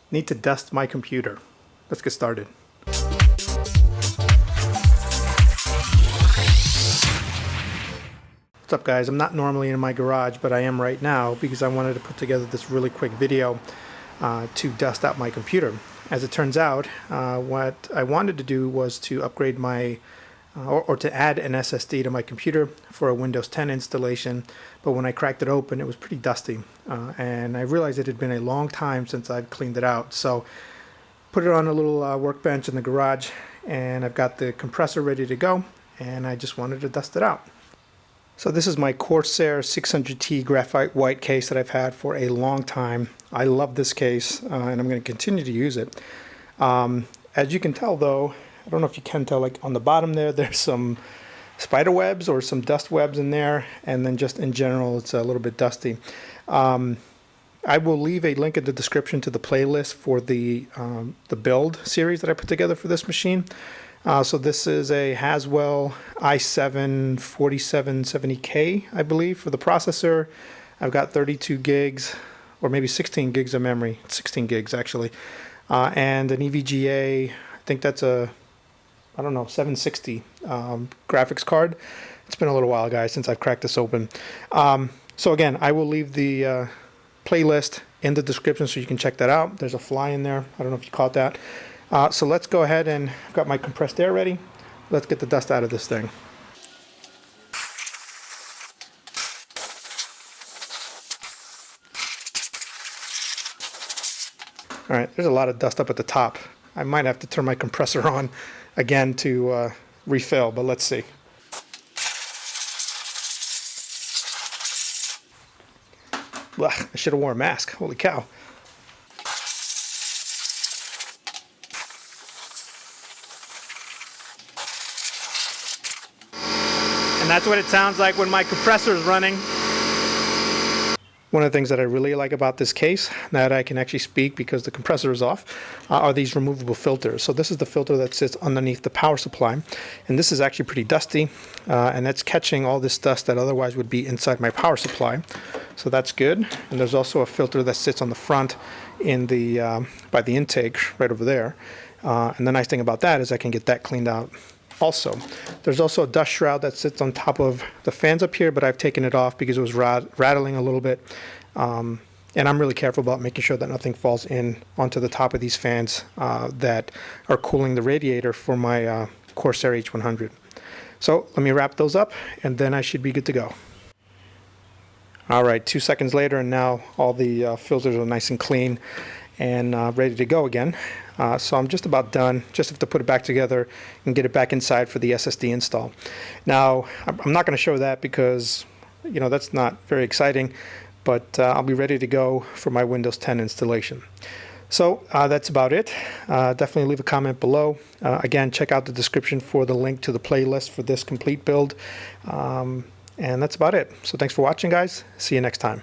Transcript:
Need to dust my computer. Let's get started. What's up guys? I'm not normally in my garage, but I am right now because I wanted to put together this really quick video to dust out my computer. As it turns out, what I wanted to do was to upgrade my or to add an SSD to my computer for a Windows 10 installation, but when I cracked it open it was pretty dusty, and I realized it had been a long time since I've cleaned it out. So put it on a little workbench in the garage, and I've got the compressor ready to go, and I just wanted to dust it out. So this is my Corsair 600t Graphite White case that I've had for a long time. I love this case, and I'm going to continue to use it. As you can tell though, I don't know if you can tell, like on the bottom there's some spider webs or some dust webs in there, and then just in general it's a little bit dusty. I will leave a link in the description to the playlist for the build series that I put together for this machine. So this is a Haswell i7 4770K, I believe, for the processor. I've got 32 gigs, or maybe 16 gigs of memory, 16 gigs actually, and an EVGA, I think that's a, I don't know, 760 graphics card. It's been a little while, guys, since I've cracked this open. So again, I will leave the playlist in the description so you can check that out. There's a fly in there. I don't know if you caught that. So let's go ahead, and I've got my compressed air ready. Let's get the dust out of this thing. All right, there's a lot of dust up at the top. I might have to turn my compressor on again to refill, but let's see. Ugh, I should have worn a mask. Holy cow. And that's what it sounds like when my compressor is running. One of the things that I really like about this case, now that I can actually speak because the compressor is off, are these removable filters. So this is the filter that sits underneath the power supply, and this is actually pretty dusty, and that's catching all this dust that otherwise would be inside my power supply. So that's good. And there's also a filter that sits on the front in the by the intake right over there. And the nice thing about that is I can get that cleaned out. Also, there's also a dust shroud that sits on top of the fans up here, but I've taken it off because it was rattling a little bit. And I'm really careful about making sure that nothing falls in onto the top of these fans that are cooling the radiator for my Corsair H100. So let me wrap those up, and then I should be good to go. All right, 2 seconds later, and now all the filters are nice and clean and ready to go again. So I'm just about done. Just have to put it back together and get it back inside for the SSD install. Now, I'm not going to show that because, you know, that's not very exciting, but I'll be ready to go for my Windows 10 installation. So that's about it. Definitely leave a comment below. Again, check out the description for the link to the playlist for this complete build. And that's about it. So thanks for watching, guys. See you next time.